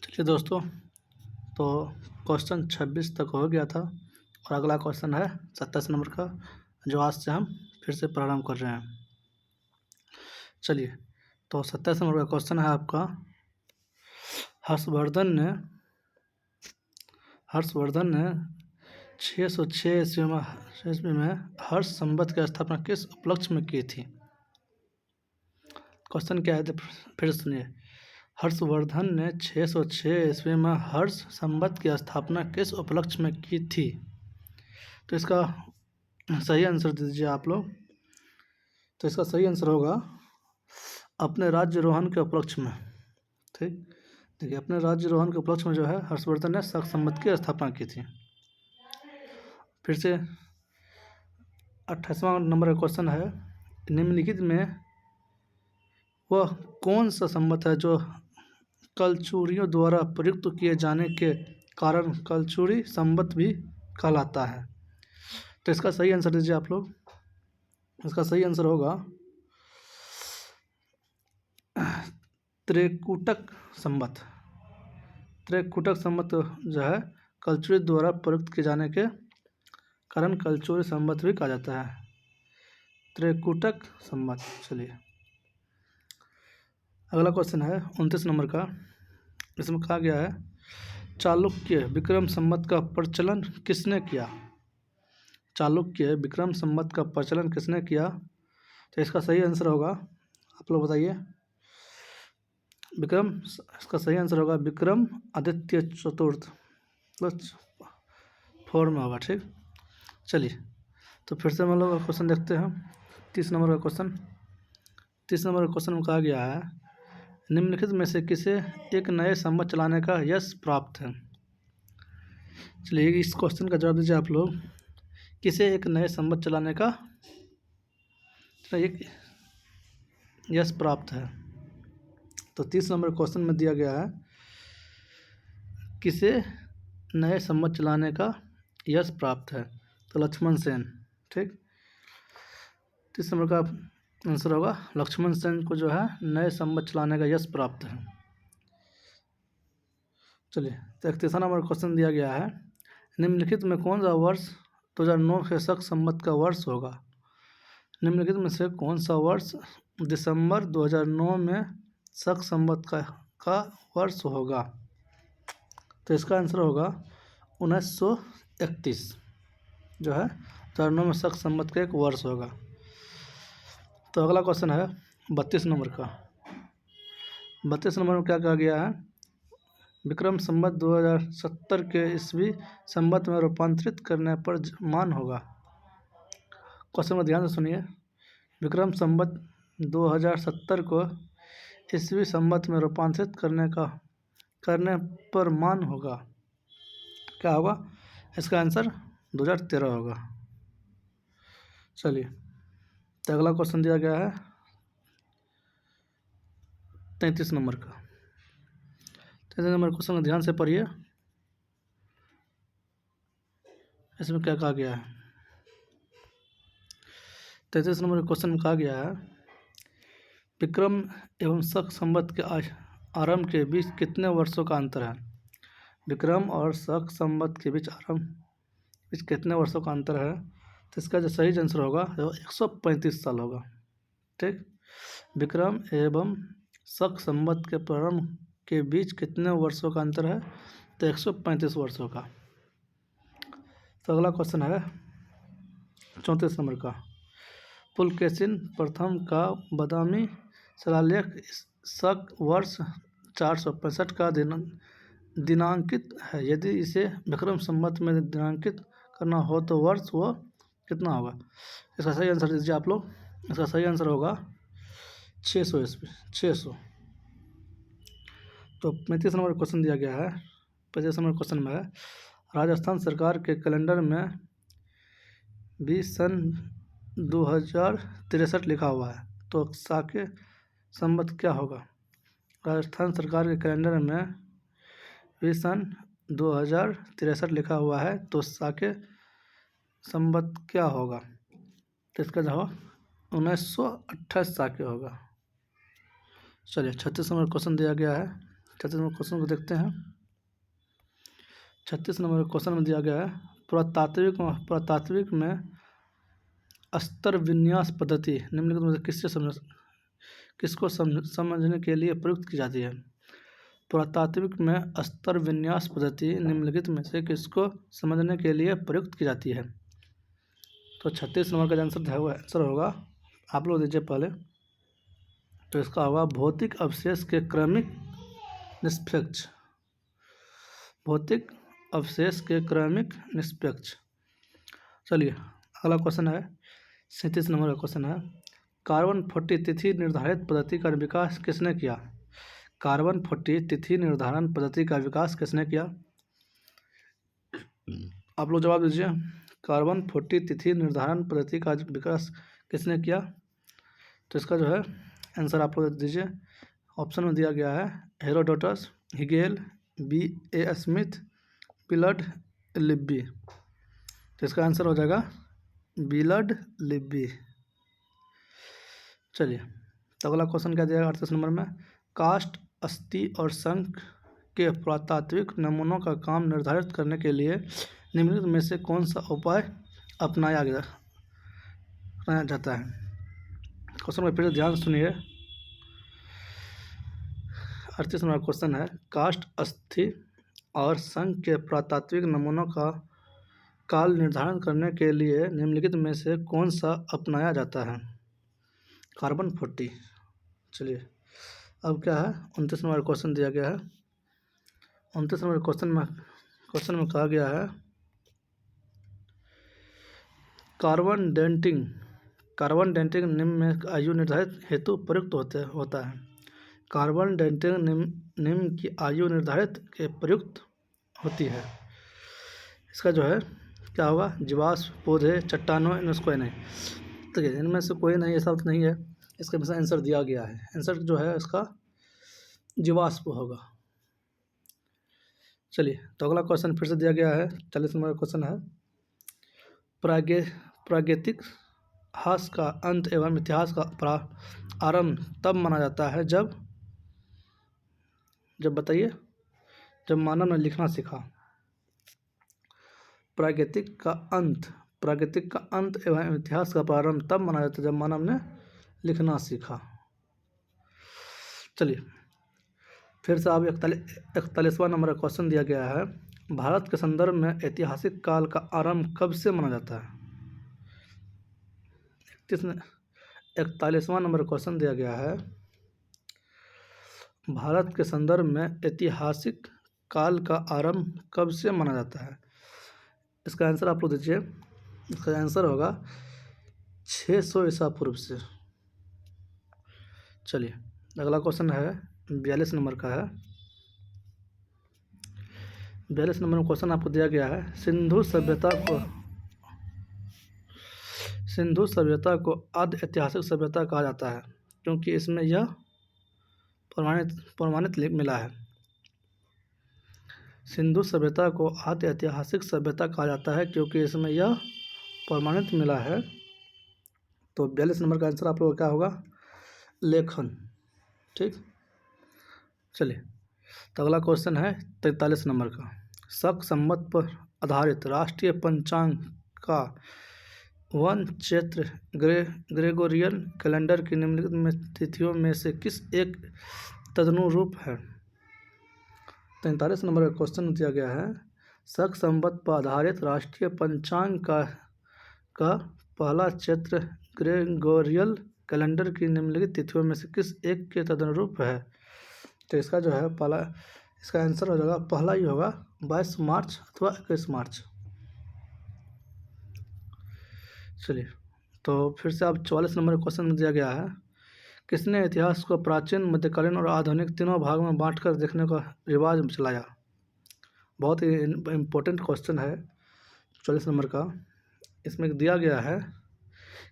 चलिए दोस्तों, तो क्वेश्चन 26 तक हो गया था और अगला क्वेश्चन है 27 नंबर का, जो आज से हम फिर से प्रारंभ कर रहे हैं। चलिए, तो 27 नंबर का क्वेश्चन है आपका, हर्षवर्धन ने 606 ईस्वी में हर्ष संवत की स्थापना किस उपलक्ष्य में की थी। क्वेश्चन क्या है, तो फिर सुनिए। हर्षवर्धन ने 606 ईस्वी में हर्ष संवत की स्थापना किस उपलक्ष्य में की थी। तो इसका सही आंसर दीजिए आप लोग। तो इसका सही आंसर होगा अपने राज्यारोहण के उपलक्ष्य में। ठीक, देखिए, अपने राज्यारोहण के उपलक्ष्य में जो है हर्षवर्धन ने शक संवत की स्थापना की थी। फिर से 28वां नंबर का क्वेश्चन है, निम्नलिखित में वह कौन सा संवत है जो कलचुरियों द्वारा प्रयुक्त किए जाने के कारण कलचुरी संवत भी कहलाता है। तो इसका सही आंसर दीजिए आप लोग। इसका सही आंसर होगा त्रिकुटक संवत। त्रिकुटक संवत जो है कलचुरी द्वारा प्रयुक्त किए जाने के कारण कलचुरी संवत भी कहा जाता है, त्रिकुटक संवत। चलिए, अगला क्वेश्चन है 29 नंबर का। इसमें कहा गया है, चालुक्य विक्रम संवत का प्रचलन किसने किया। चालुक्य विक्रम संवत का प्रचलन किसने किया। तो इसका सही आंसर होगा, आप लोग बताइए। इसका सही आंसर होगा विक्रम आदित्य चतुर्थ प्लस 4 में होगा। ठीक, चलिए, तो फिर से हम लोग क्वेश्चन देखते हैं। 30 नंबर का क्वेश्चन। 30 नंबर का क्वेश्चन में कहा गया है, निम्नलिखित में से किसे एक नए संवत चलाने का यश प्राप्त है। चलिए, इस क्वेश्चन का जवाब दीजिए आप लोग। किसे एक नए संवत चलाने का एक यश प्राप्त है। तो 30 नंबर क्वेश्चन में दिया गया है, किसे नए संवत चलाने का यश प्राप्त है। तो लक्ष्मण सेन। ठीक, 30 नंबर का आंसर होगा लक्ष्मण सेन को जो है नए संवत चलाने का यश प्राप्त है। चलिए, तो 31 नंबर क्वेश्चन दिया गया है, निम्नलिखित में कौन सा वर्ष 2009 के शक संवत का वर्ष होगा। निम्नलिखित में से कौन सा वर्ष दिसंबर 2009 में शक संवत का वर्ष होगा। तो इसका आंसर होगा 1931 जो है 2009 में शक संवत का एक वर्ष होगा। तो अगला क्वेश्चन है 32 नंबर का। 32 नंबर में क्या कहा गया है, विक्रम संवत 2070 के ईस्वी संवत में रूपांतरित करने पर मान होगा। क्वेश्चन में ध्यान से सुनिए। विक्रम संवत 2070 को ईस्वी संवत में रूपांतरित करने पर मान होगा, क्या होगा। इसका आंसर 2013 होगा। चलिए, तो अगला क्वेश्चन दिया गया है 33 नंबर का। 33 नंबर क्वेश्चन को ध्यान से पढ़िए। इसमें क्या कहा गया है, 33 नंबर क्वेश्चन में कहा गया है, विक्रम एवं शक संवत के आरंभ के बीच कितने वर्षों का अंतर है। विक्रम और शक संवत के बीच कितने वर्षों का अंतर है। तो इसका जो सही आंसर होगा वो 135 साल होगा। ठीक, विक्रम एवं शक संवत के प्रारंभ के बीच कितने वर्षों का अंतर है। तो 135 वर्षों का। तो अगला क्वेश्चन है 34 नंबर का। पुलकेशिन प्रथम का बादामी शिलालेख शक वर्ष 465 का दिनांकित है। यदि इसे विक्रम संवत में दिनांकित करना हो तो वर्ष वो कितना होगा। इसका सही आंसर दीजिए आप लोग। इसका सही आंसर होगा 600 ईस्वी, 600। तो 35 नंबर क्वेश्चन दिया गया है। 35 नंबर क्वेश्चन में है, राजस्थान सरकार के कैलेंडर में भी सन 2063 लिखा हुआ है, तो साके संवत क्या होगा। राजस्थान सरकार के कैलेंडर में भी सन 2063 लिखा हुआ है, तो साके संवत क्या होगा। तो इसका जवाब 1928 साके होगा। चलिए, 36 नंबर क्वेश्चन दिया गया है। 36 नंबर क्वेश्चन को देखते हैं। 36 नंबर क्वेश्चन में दिया गया है पुरातात्विक में स्तर विन्यास पद्धति निम्नलिखित में से किसको समझने के लिए प्रयुक्त की जाती है। पुरातात्विक में स्तर विन्यास पद्धति निम्नलिखित में से किसको समझने के लिए प्रयुक्त की जाती है। तो 36 नंबर का आंसर होगा, आप लोग दीजिए पहले, तो इसका होगा भौतिक अवशेष के क्रमिक निष्पक्ष। भौतिक अवशेष के क्रमिक निष्पक्ष। चलिए अगला क्वेश्चन है 37 नंबर का क्वेश्चन है कार्बन 40 तिथि निर्धारित पद्धति का विकास किसने किया। कार्बन 40 तिथि निर्धारण पद्धति का विकास किसने किया। आप लोग जवाब दीजिए। कार्बन 40 तिथि निर्धारण पद्धति का विकास किसने किया। तो इसका जो है आंसर आप लोग दीजिए। ऑप्शन में दिया गया है Herodotus, Hegel, B.A. Smith, बिलड Libby. तो इसका आंसर हो जाएगा बिलड लिब्बी। चलिए तो अगला क्वेश्चन क्या दिया 38 नंबर में काष्ठ, अस्थि और शंख के पुरातात्विक नमूनों का काम निर्धारित करने के लिए निम्नलिखित में से कौन सा उपाय अपनाया जाता है। क्वेश्चन में फिर ध्यान सुनिए। 38 नंबर क्वेश्चन है काष्ठ, अस्थि और शंख के पुरातात्विक नमूनों का काल निर्धारण करने के लिए निम्नलिखित में से कौन सा अपनाया जाता है। कार्बन 40। चलिए अब क्या है 29 नंबर क्वेश्चन दिया गया है। 29 नंबर क्वेश्चन में कहा गया है कार्बन डेंटिंग निम्न में आयु निर्धारित हेतु प्रयुक्त होता है। कार्बन डेंटिंग निम्न की आयु निर्धारित के प्रयुक्त होती है। इसका जो है क्या होगा जीवाश्म, पौधे, चट्टानों, इनमें कोई नहीं। तो इनमें से कोई नहीं, ऐसा तो नहीं है। इसके में आंसर दिया गया है। आंसर जो है इसका जीवाश्म होगा। चलिए तो अगला क्वेश्चन फिर से दिया गया है 40 नंबर क्वेश्चन है प्रागैतिक हास का अंत एवं इतिहास का प्रारंभ तब माना जाता है जब बताइए जब मानव ने लिखना सीखा। प्रागैतिक का अंत एवं इतिहास का प्रारंभ तब माना जाता है जब मानव ने लिखना सीखा। चलिए फिर से आप 41वां नंबर का क्वेश्चन दिया गया है भारत के संदर्भ में ऐतिहासिक काल का आरंभ कब से माना जाता है। 41वां नंबर क्वेश्चन दिया गया है भारत के संदर्भ में ऐतिहासिक काल का आरंभ कब से माना जाता है। इसका आंसर आप लोग दीजिए। इसका आंसर होगा 600 ईसा पूर्व से। चलिए अगला क्वेश्चन है 42 नंबर का है। 42 नंबर क्वेश्चन आपको दिया गया है सिंधु सभ्यता को आद्य ऐतिहासिक सभ्यता कहा जाता है क्योंकि इसमें यह प्रमाणित मिला है। सिंधु सभ्यता को आद्य ऐतिहासिक सभ्यता कहा जाता है क्योंकि इसमें यह प्रमाणित मिला है। तो 42 नंबर का आंसर आप लोगों का क्या होगा लेखन। ठीक। चलिए तो अगला क्वेश्चन है 43 नंबर का शक संवत पर आधारित राष्ट्रीय पंचांग का वन क्षेत्र ग्रेगोरियन कैलेंडर की निम्नलिखित में तिथियों में से किस एक तदनुरूप है। 43 नंबर का क्वेश्चन दिया गया है शक संवत पर आधारित राष्ट्रीय पंचांग का पहला क्षेत्र ग्रेगोरियल कैलेंडर की निम्नलिखित तिथियों में से किस एक के तदनुरूप है। तो इसका जो है इसका आंसर हो जाएगा पहला ही होगा 22 मार्च अथवा 21 मार्च। चलिए तो फिर से अब 44 नंबर क्वेश्चन में दिया गया है किसने इतिहास को प्राचीन, मध्यकालीन और आधुनिक तीनों भाग में बांटकर देखने का रिवाज चलाया। बहुत ही इम्पोर्टेंट क्वेश्चन है 44 नंबर का। इसमें दिया गया है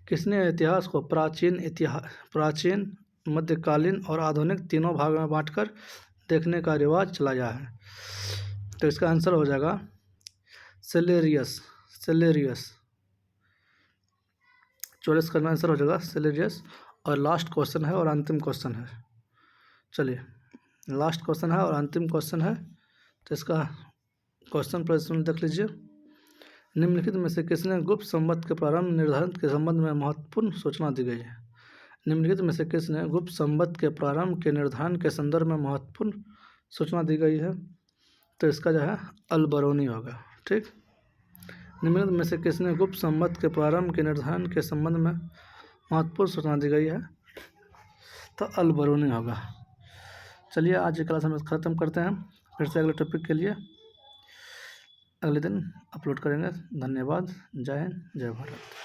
किसने इतिहास को प्राचीन, मध्यकालीन और आधुनिक तीनों भाग में बांटकर देखने का रिवाज चलाया है। तो इसका आंसर हो जाएगा सेलेरियस। 44 का आंसर हो जाएगा सेलेरियस। और लास्ट क्वेश्चन है और अंतिम क्वेश्चन है। चलिए लास्ट क्वेश्चन है और अंतिम क्वेश्चन है, तो इसका क्वेश्चन प्रश्न देख लीजिए। निम्नलिखित में से किसने गुप्त संवत के प्रारंभ निर्धारण के संबंध में महत्वपूर्ण सूचना दी गई है? निम्नलिखित में से किसने गुप्त संवत के प्रारंभ के निर्धारण के संदर्भ में महत्वपूर्ण सूचना दी गई है? तो इसका जो है अल-बरूनी होगा। ठीक, निम्नलिखित में से किसने गुप्त संवत के प्रारंभ के निर्धारण के संबंध में महत्वपूर्ण सूचना दी गई है? तो अल-बरूनी होगा। चलिए आज की क्लास हम ख़त्म करते हैं, फिर से अगले टॉपिक के लिए अगले दिन अपलोड करेंगे। धन्यवाद। जय हिंद, जय भारत।